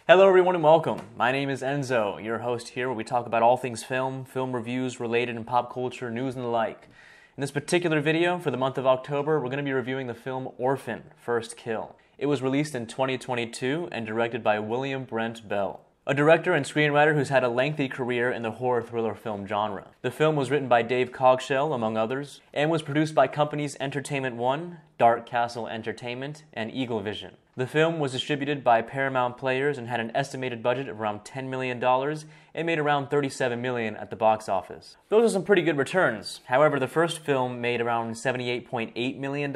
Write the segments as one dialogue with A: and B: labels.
A: Hello everyone and welcome. My name is Enzo, your host here where we talk about all things film, film reviews related in pop culture, news and the like. In this particular video, for the month of October, we're going to be reviewing the film Orphan, First Kill. It was released in 2022 and directed by William Brent Bell, a director and screenwriter who's had a lengthy career in the horror thriller film genre. The film was written by Dave Cogshell, among others, and was produced by companies Entertainment One, Dark Castle Entertainment, and Eagle Vision. The film was distributed by Paramount Players and had an estimated budget of around $10 million and made around $37 million at the box office. Those are some pretty good returns. However, the first film made around $78.8 million.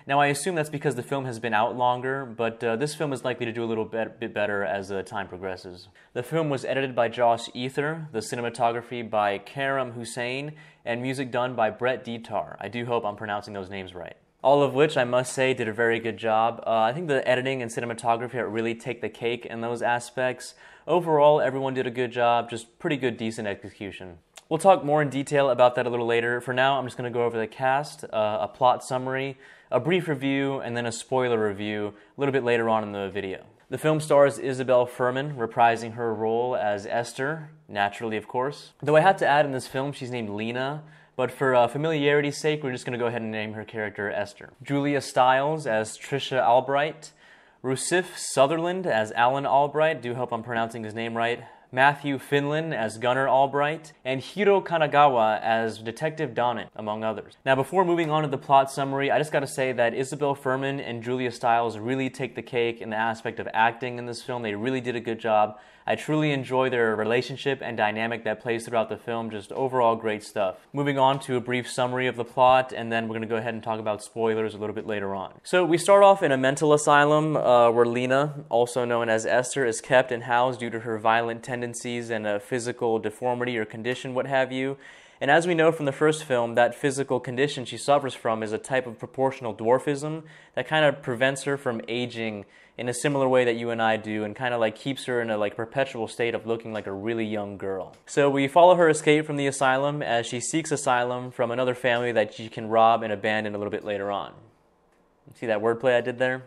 A: Now, I assume that's because the film has been out longer, but this film is likely to do a little bit better as time progresses. The film was edited by Josh Ether, the cinematography by Karam Hussein, and music done by Brett Dietar. I do hope I'm pronouncing those names right. All of which, I must say, did a very good job. I think the editing and cinematography really take the cake in those aspects. Overall, everyone did a good job, just pretty good, decent execution. We'll talk more in detail about that a little later. For now, I'm just going to go over the cast, a plot summary, a brief review, and then a spoiler review a little bit later on in the video. The film stars Isabelle Fuhrman, reprising her role as Esther, naturally of course. Though I had to add in this film, she's named Lena, but for familiarity's sake, we're just going to go ahead and name her character Esther. Julia Stiles as Tricia Albright, Rossif Sutherland as Alan Albright, do hope I'm pronouncing his name right, Matthew Finlan as Gunnar Albright, and Hiro Kanagawa as Detective Donnan, among others. Now, before moving on to the plot summary, I just gotta say that Isabelle Fuhrman and Julia Stiles really take the cake in the aspect of acting in this film. They really did a good job. I truly enjoy their relationship and dynamic that plays throughout the film, just overall great stuff. Moving on to a brief summary of the plot, and then we're gonna go ahead and talk about spoilers a little bit later on. So we start off in a mental asylum where Lena, also known as Esther, is kept and housed due to her violent tendencies and a physical deformity or condition, what have you. And as we know from the first film, that physical condition she suffers from is a type of proportional dwarfism that kind of prevents her from aging in a similar way that you and I do, and kind of like keeps her in a perpetual state of looking like a really young girl. So we follow her escape from the asylum as she seeks asylum from another family that she can rob and abandon a little bit later on. See that wordplay I did there?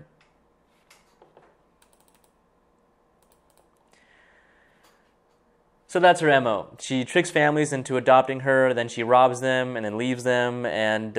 A: So that's her MO. She tricks families into adopting her, then she robs them and then leaves them, and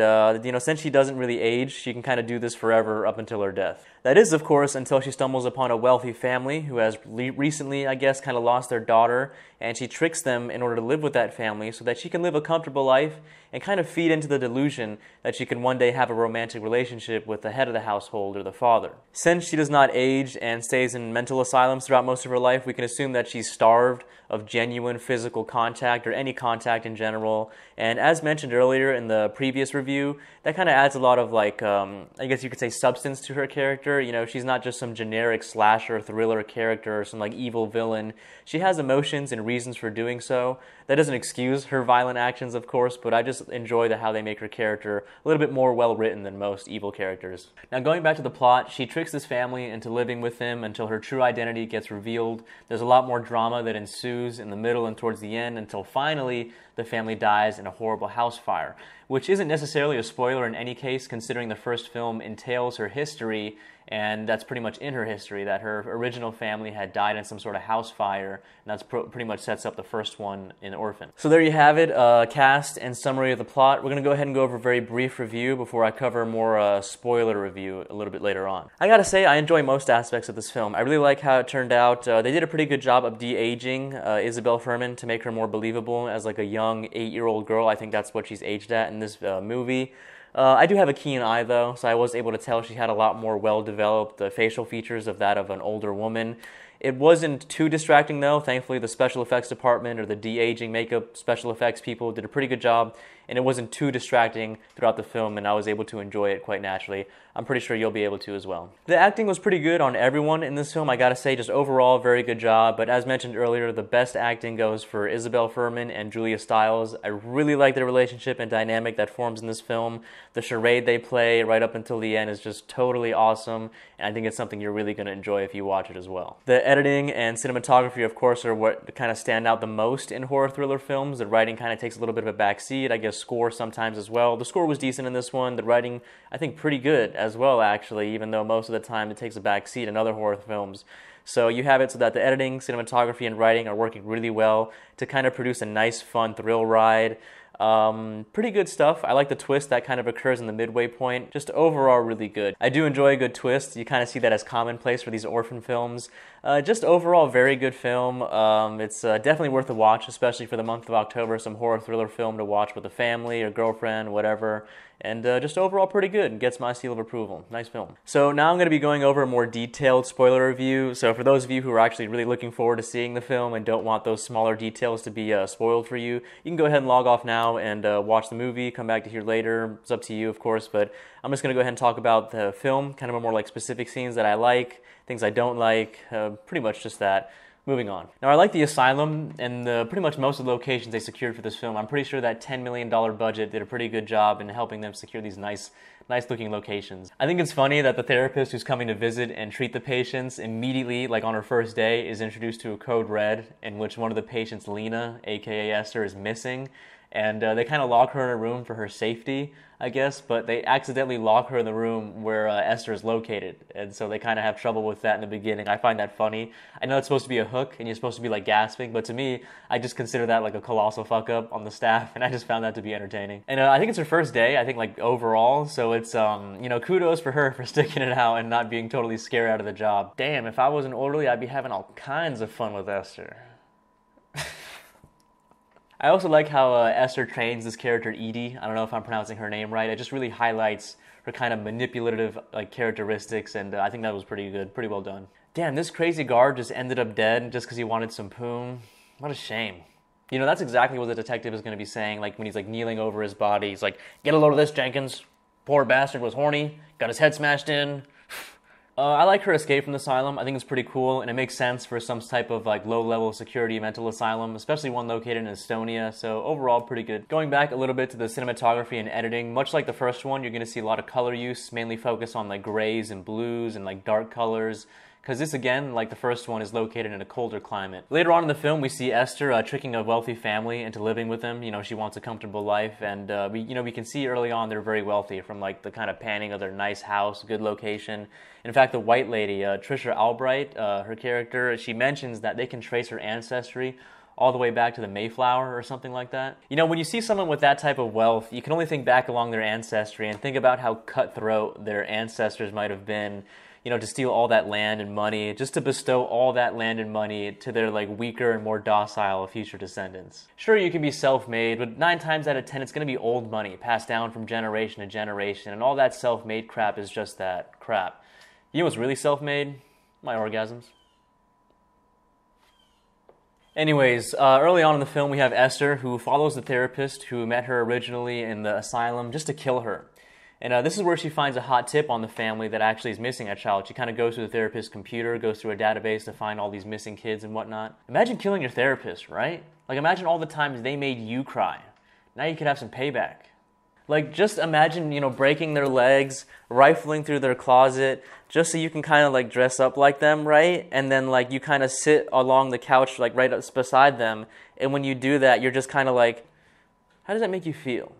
A: since she doesn't really age, she can kind of do this forever up until her death. That is, of course, until she stumbles upon a wealthy family who has recently, I guess, kind of lost their daughter, and she tricks them in order to live with that family so that she can live a comfortable life and kind of feed into the delusion that she can one day have a romantic relationship with the head of the household or the father. Since she does not age and stays in mental asylums throughout most of her life, we can assume that she's starved of genuine physical contact or any contact in general. And as mentioned earlier in the previous review, that kind of adds a lot of I guess you could say substance to her character. You know, she's not just some generic slasher thriller character or some evil villain. She has emotions and reasons for doing so. That doesn't excuse her violent actions, of course, but I just enjoy how they make her character a little bit more well-written than most evil characters. Now, going back to the plot, she tricks this family into living with him until her true identity gets revealed. There's a lot more drama that ensues in the middle and towards the end until finally the family dies in a horrible house fire, which isn't necessarily a spoiler in any case, considering the first film entails her history, and that's pretty much in her history, that her original family had died in some sort of house fire, and that's pretty much sets up the first one in Orphan. So there you have it, cast and summary of the plot. We're going to go ahead and go over a very brief review before I cover more spoiler review a little bit later on. I gotta say, I enjoy most aspects of this film. I really like how it turned out. They did a pretty good job of de-aging Isabelle Fuhrman to make her more believable as a young 8-year-old girl. I think that's what she's aged at in this movie. I do have a keen eye, though, so I was able to tell she had a lot more well-developed facial features of that of an older woman. It wasn't too distracting, though. Thankfully, the special effects department or the de-aging makeup special effects people did a pretty good job, and it wasn't too distracting throughout the film, and I was able to enjoy it quite naturally. I'm pretty sure you'll be able to as well. The acting was pretty good on everyone in this film, I gotta say, just overall, very good job, but as mentioned earlier, the best acting goes for Isabelle Fuhrman and Julia Stiles. I really like their relationship and dynamic that forms in this film. The charade they play right up until the end is just totally awesome, and I think it's something you're really gonna enjoy if you watch it as well. The editing and cinematography, of course, are what kind of stand out the most in horror thriller films. The writing kind of takes a little bit of a backseat, I guess score sometimes as well. The score was decent in this one. The writing, I think, pretty good as well, actually, even though most of the time it takes a backseat in other horror films. So you have it so that the editing, cinematography, and writing are working really well to kind of produce a nice, fun thrill ride. Pretty good stuff. I like the twist that kind of occurs in the midway point. Just overall really good. I do enjoy a good twist. You kind of see that as commonplace for these Orphan films. Just overall very good film. It's definitely worth a watch, especially for the month of October. Some horror thriller film to watch with a family or girlfriend, whatever. And just overall pretty good. Gets my seal of approval. Nice film. So now I'm going to be going over a more detailed spoiler review. So for those of you who are actually really looking forward to seeing the film and don't want those smaller details to be spoiled for you, you can go ahead and log off now and watch the movie. Come back to here later. It's up to you, of course. But I'm just going to go ahead and talk about the film, kind of a more like specific scenes that I like, things I don't like, pretty much just that. Moving on. Now, I like the asylum and pretty much most of the locations they secured for this film. I'm pretty sure that $10 million budget did a pretty good job in helping them secure these nice looking locations. I think it's funny that the therapist who's coming to visit and treat the patients immediately, like on her first day, is introduced to a code red in which one of the patients, Lena, aka Esther, is missing. And they kind of lock her in a room for her safety, I guess, but they accidentally lock her in the room where Esther is located, and so they kind of have trouble with that in the beginning. I find that funny. I know it's supposed to be a hook, and you're supposed to be like gasping, but to me, I just consider that like a colossal fuck up on the staff, and I just found that to be entertaining. And I think it's her first day, I think like overall, so it's, you know, kudos for her for sticking it out and not being totally scared out of the job. Damn, if I was an orderly, I'd be having all kinds of fun with Esther. I also like how Esther trains this character Edie. I don't know if I'm pronouncing her name right. It just really highlights her kind of manipulative like characteristics, and I think that was pretty good, pretty well done. Damn, this crazy guard just ended up dead just because he wanted some poon. What a shame. You know, that's exactly what the detective is going to be saying, like when he's like kneeling over his body. He's like, "Get a load of this, Jenkins. Poor bastard was horny, got his head smashed in." I like her escape from the asylum. I think it's pretty cool, and it makes sense for some type of like low-level security mental asylum, especially one located in Estonia, so overall pretty good. Going back a little bit to the cinematography and editing, much like the first one, you're going to see a lot of color use, mainly focus on like grays and blues and like dark colors, because this, again, like the first one, is located in a colder climate. Later on in the film, we see Esther tricking a wealthy family into living with them. You know, she wants a comfortable life, and we can see early on they're very wealthy from like the kind of panning of their nice house, good location. In fact, the white lady, Tricia Albright, her character, she mentions that they can trace her ancestry all the way back to the Mayflower or something like that. You know, when you see someone with that type of wealth, you can only think back along their ancestry and think about how cutthroat their ancestors might have been, you know, to steal all that land and money, just to bestow all that land and money to their like weaker and more docile future descendants. Sure, you can be self-made, but 9 times out of 10, it's going to be old money passed down from generation to generation, and all that self-made crap is just that crap. You know what's really self-made? My orgasms. Anyways, early on in the film, we have Esther, who follows the therapist who met her originally in the asylum just to kill her. And this is where she finds a hot tip on the family that actually is missing a child. She kind of goes through the therapist's computer, goes through a database to find all these missing kids and whatnot. Imagine killing your therapist, right? Like, imagine all the times they made you cry. Now you could have some payback. Like, just imagine, you know, breaking their legs, rifling through their closet, just so you can kind of, like, dress up like them, right? And then, like, you kind of sit along the couch, like, right beside them. And when you do that, you're just kind of like, how does that make you feel?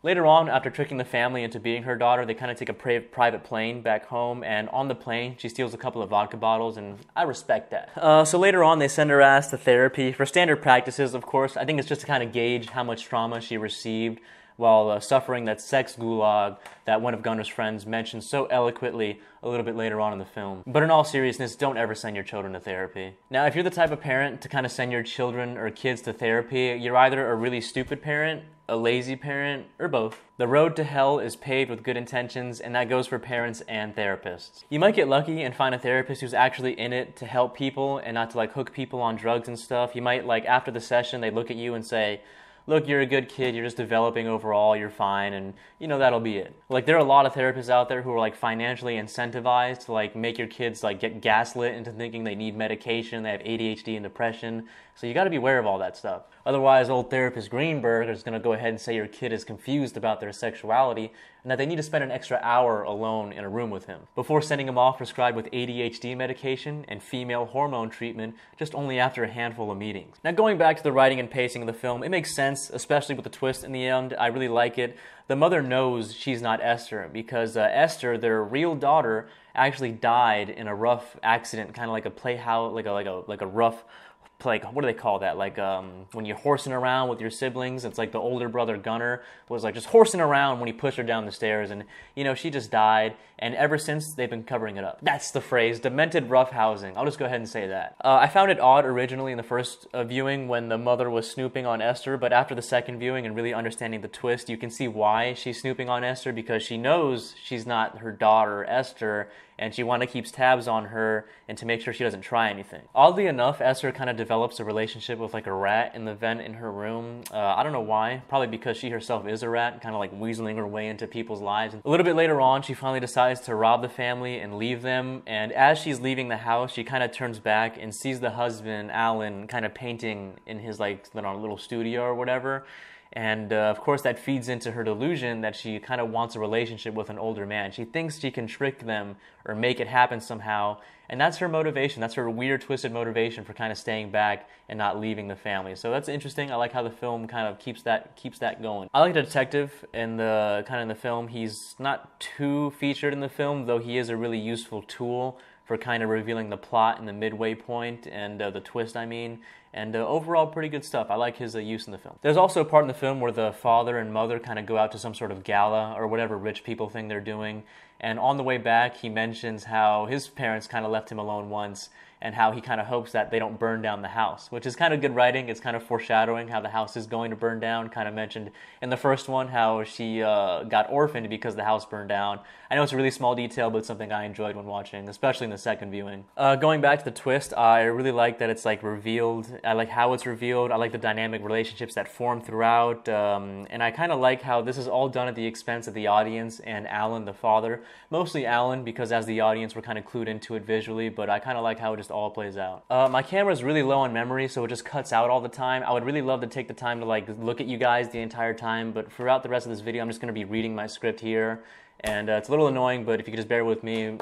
A: Later on, after tricking the family into being her daughter, they kind of take a private plane back home, and on the plane, she steals a couple of vodka bottles, and I respect that. So later on, they send her ass to therapy for standard practices, of course. I think it's just to kind of gauge how much trauma she received while suffering that sex gulag that one of Gunnar's friends mentioned so eloquently a little bit later on in the film. But in all seriousness, don't ever send your children to therapy. Now, if you're the type of parent to kind of send your children or kids to therapy, you're either a really stupid parent, a lazy parent, or both. The road to hell is paved with good intentions, and that goes for parents and therapists. You might get lucky and find a therapist who's actually in it to help people and not to like hook people on drugs and stuff. You might, like, after the session, they look at you and say, look, you're a good kid, you're just developing overall, you're fine, and, you know, that'll be it. Like, there are a lot of therapists out there who are, like, financially incentivized to, like, make your kids, like, get gaslit into thinking they need medication, they have ADHD and depression, so you gotta be aware of all that stuff. Otherwise, old therapist Greenberg is gonna go ahead and say your kid is confused about their sexuality and that they need to spend an extra hour alone in a room with him before sending him off prescribed with ADHD medication and female hormone treatment just only after a handful of meetings. Now, going back to the writing and pacing of the film, it makes sense, especially with the twist in the end. I really like it. The mother knows she's not Esther because Esther, their real daughter, actually died in a rough accident, kind of like a playhouse, like a rough, like, what do they call that? Like, when you're horsing around with your siblings, it's like the older brother Gunnar was like just horsing around when he pushed her down the stairs, and, you know, she just died, and ever since they've been covering it up. That's the phrase, demented roughhousing. I'll just go ahead and say that. I found it odd originally in the first viewing when the mother was snooping on Esther, but after the second viewing and really understanding the twist, you can see why she's snooping on Esther, because she knows she's not her daughter, Esther, and she keeps tabs on her and to make sure she doesn't try anything. Oddly enough, Esther kind of develops a relationship with like a rat in the vent in her room. I don't know why, probably because she herself is a rat, kind of like weaseling her way into people's lives. A little bit later on, she finally decides to rob the family and leave them, and as she's leaving the house, she kind of turns back and sees the husband, Alan, kind of painting in his like little studio or whatever. And of course that feeds into her delusion that she kind of wants a relationship with an older man. She thinks she can trick them or make it happen somehow, and that's her motivation. That's her weird, twisted motivation for kind of staying back and not leaving the family. So that's interesting. I like how the film kind of keeps that going. I like the detective in the film. He's not too featured in the film, though he is a really useful tool for kind of revealing the plot in the midway point and the twist, I mean. And overall, pretty good stuff. I like his use in the film. There's also a part in the film where the father and mother kind of go out to some sort of gala or whatever rich people think they're doing. And on the way back, he mentions how his parents kind of left him alone once, and how he kind of hopes that they don't burn down the house, which is kind of good writing. It's kind of foreshadowing how the house is going to burn down. Kind of mentioned in the first one how she got orphaned because the house burned down. I know it's a really small detail, but it's something I enjoyed when watching, especially in the second viewing. Going back to the twist, I really like that it's like revealed. I like how it's revealed. I like the dynamic relationships that form throughout, and I kind of like how this is all done at the expense of the audience and Alan, the father. Mostly Alan, because as the audience we're kind of clued into it visually, but I kind of like how it just all plays out. My camera's really low on memory, so it just cuts out all the time. I would really love to take the time to like look at you guys the entire time, but throughout the rest of this video I'm just going to be reading my script here, and it's a little annoying, but if you could just bear with me,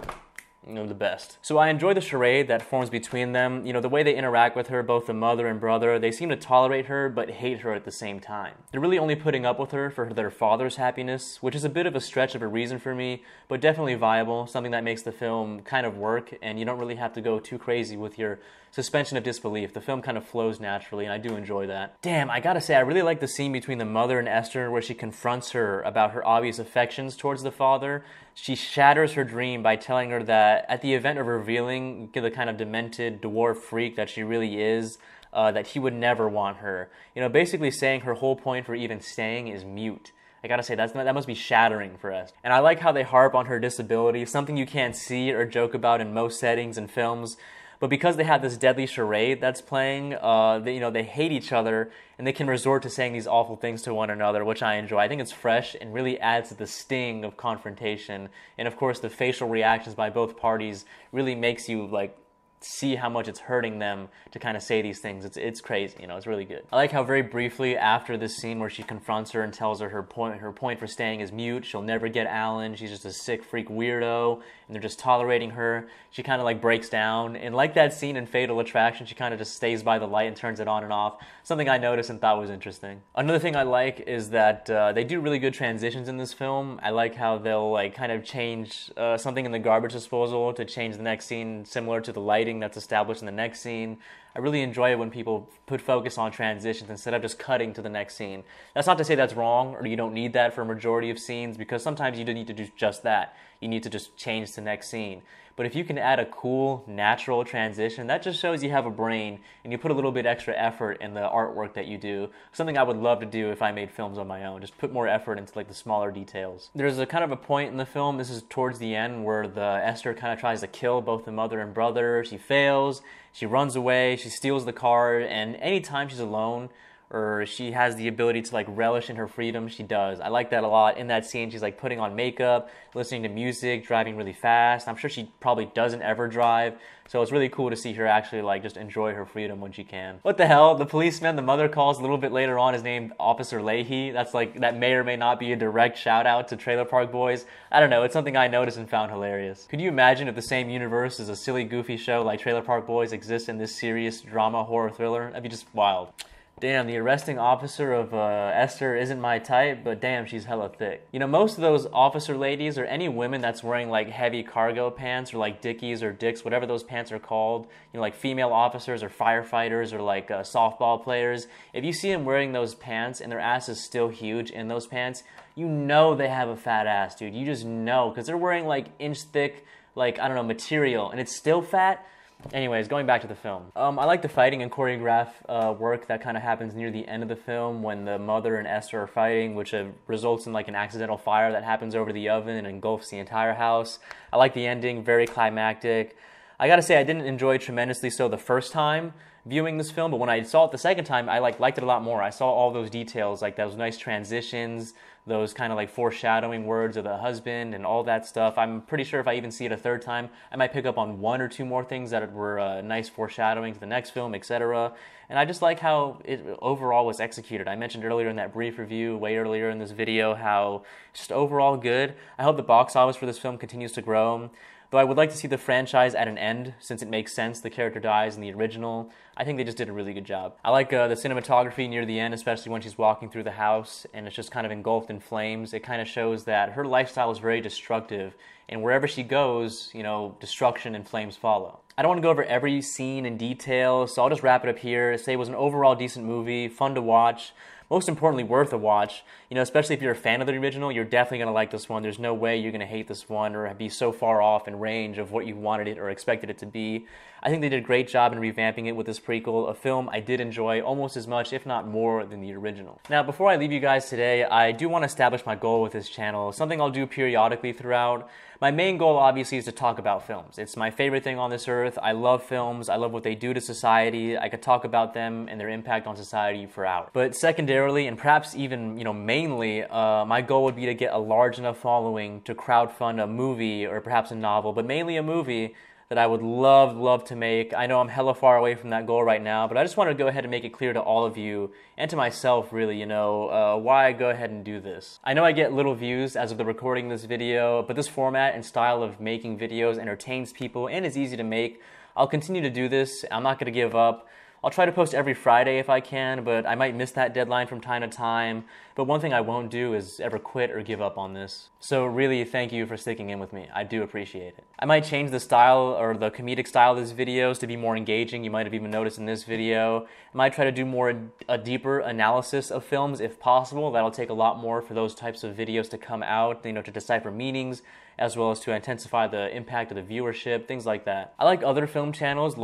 A: you know, the best. So I enjoy the charade that forms between them. You know, the way they interact with her, both the mother and brother, they seem to tolerate her but hate her at the same time. They're really only putting up with her for their father's happiness, which is a bit of a stretch of a reason for me, but definitely viable, something that makes the film kind of work, and you don't really have to go too crazy with your suspension of disbelief. The film kind of flows naturally, and I do enjoy that. Damn, I gotta say, I really like the scene between the mother and Esther where she confronts her about her obvious affections towards the father. She shatters her dream by telling her that at the event of revealing the kind of demented dwarf freak that she really is, that he would never want her. You know, basically saying her whole point for even staying is mute. I gotta say, that must be shattering for Esther. And I like how they harp on her disability, something you can't see or joke about in most settings and films. But because they have this deadly charade that's playing, they hate each other, and they can resort to saying these awful things to one another, which I enjoy. I think it's fresh and really adds to the sting of confrontation. And of course, the facial reactions by both parties really makes you like see how much it's hurting them to kind of say these things. It's crazy, you know, it's really good. I like how very briefly after this scene where she confronts her and tells her her point for staying is mute, she'll never get Alan, she's just a sick freak weirdo, and they're just tolerating her, she kind of like breaks down, and like that scene in Fatal Attraction, she kind of just stays by the light and turns it on and off, something I noticed and thought was interesting. Another thing I like is that they do really good transitions in this film. I like how they'll like kind of change something in the garbage disposal to change the next scene similar to the lighting that's established in the next scene. I really enjoy it when people put focus on transitions instead of just cutting to the next scene. That's not to say that's wrong or you don't need that for a majority of scenes, because sometimes you do need to do just that. You need to just change to the next scene. But if you can add a cool, natural transition, that just shows you have a brain and you put a little bit extra effort in the artwork that you do. Something I would love to do if I made films on my own, just put more effort into like the smaller details. There's a kind of a point in the film, this is towards the end, where the Esther kind of tries to kill both the mother and brother. She fails, she runs away, she steals the car, and anytime she's alone, or she has the ability to like relish in her freedom, she does. I like that a lot. In that scene, she's like putting on makeup, listening to music, driving really fast. I'm sure she probably doesn't ever drive, so it's really cool to see her actually like just enjoy her freedom when she can. What the hell? The policeman the mother calls a little bit later on is named Officer Leahy. That's like, that may or may not be a direct shout out to Trailer Park Boys. I don't know, it's something I noticed and found hilarious. Could you imagine if the same universe as a silly goofy show like Trailer Park Boys exists in this serious drama horror thriller? That'd be just wild. Damn, the arresting officer of Esther isn't my type, but damn, she's hella thick. You know, most of those officer ladies or any women that's wearing like heavy cargo pants or like dickies or dicks, whatever those pants are called, you know, like female officers or firefighters or like softball players, if you see them wearing those pants and their ass is still huge in those pants, you know they have a fat ass, dude. You just know, because they're wearing like inch thick, like, I don't know, material, and it's still fat. Anyways, going back to the film. I like the fighting and choreograph work that kind of happens near the end of the film when the mother and Esther are fighting, which results in like an accidental fire that happens over the oven and engulfs the entire house. I like the ending, very climactic. I gotta say, I didn't enjoy tremendously so the first time viewing this film, but when I saw it the second time, I liked it a lot more. I saw all those details, like those nice transitions, those kind of like foreshadowing words of the husband and all that stuff. I'm pretty sure if I even see it a third time, I might pick up on one or two more things that were nice foreshadowing to the next film, etc. And I just like how it overall was executed. I mentioned earlier in that brief review, way earlier in this video, how just overall good. I hope the box office for this film continues to grow. Though I would like to see the franchise at an end, since it makes sense the character dies in the original. I think they just did a really good job. I like the cinematography near the end, especially when she's walking through the house and it's just kind of engulfed in flames. It kind of shows that her lifestyle is very destructive, and wherever she goes, you know, destruction and flames follow. I don't want to go over every scene in detail, so I'll just wrap it up here. Say it was an overall decent movie, fun to watch. Most importantly, worth a watch. You know, especially if you're a fan of the original, you're definitely going to like this one. There's no way you're going to hate this one or be so far off in range of what you wanted it or expected it to be. I think they did a great job in revamping it with this prequel, a film I did enjoy almost as much, if not more, than the original. Now, before I leave you guys today, I do want to establish my goal with this channel, something I'll do periodically throughout. My main goal, obviously, is to talk about films. It's my favorite thing on this earth. I love films. I love what they do to society. I could talk about them and their impact on society for hours. But secondarily, and perhaps even, mainly, my goal would be to get a large enough following to crowdfund a movie or perhaps a novel, but mainly a movie that I would love to make. I know I'm hella far away from that goal right now, but I just wanted to go ahead and make it clear to all of you and to myself, really, why I go ahead and do this. I know I get little views as of the recording this video, but this format and style of making videos entertains people and is easy to make. I'll continue to do this. I'm not going to give up. I'll try to post every Friday if I can, but I might miss that deadline from time to time. But one thing I won't do is ever quit or give up on this. So really, thank you for sticking in with me. I do appreciate it. I might change the style or the comedic style of these videos to be more engaging. You might have even noticed in this video. I might try to do a deeper analysis of films if possible. That'll take a lot more for those types of videos to come out, to decipher meanings, as well as to intensify the impact of the viewership, things like that. I like other film channels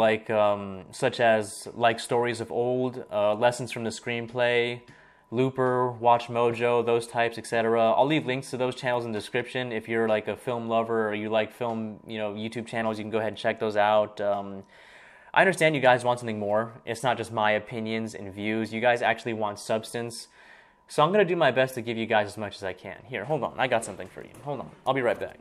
A: such as Stories of Old, Lessons from the Screenplay, Looper, Watch Mojo, those types, etc. I'll leave links to those channels in the description. If you're like a film lover or you like film, YouTube channels, you can go ahead and check those out. I understand you guys want something more. It's not just my opinions and views. You guys actually want substance. So I'm going to do my best to give you guys as much as I can. Here, hold on. I got something for you. Hold on. I'll be right back.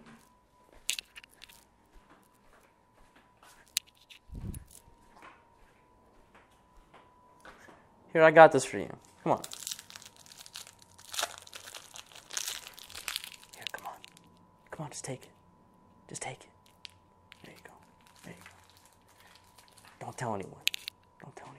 A: Here, I got this for you. Come on. Here, come on. Come on, just take it. Just take it. There you go. There you go. Don't tell anyone. Don't tell anyone.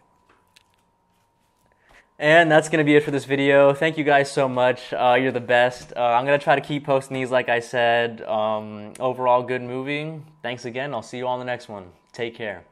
A: And that's going to be it for this video. Thank you guys so much. You're the best. I'm going to try to keep posting these like I said. Overall, good movie. Thanks again. I'll see you all in the next one. Take care.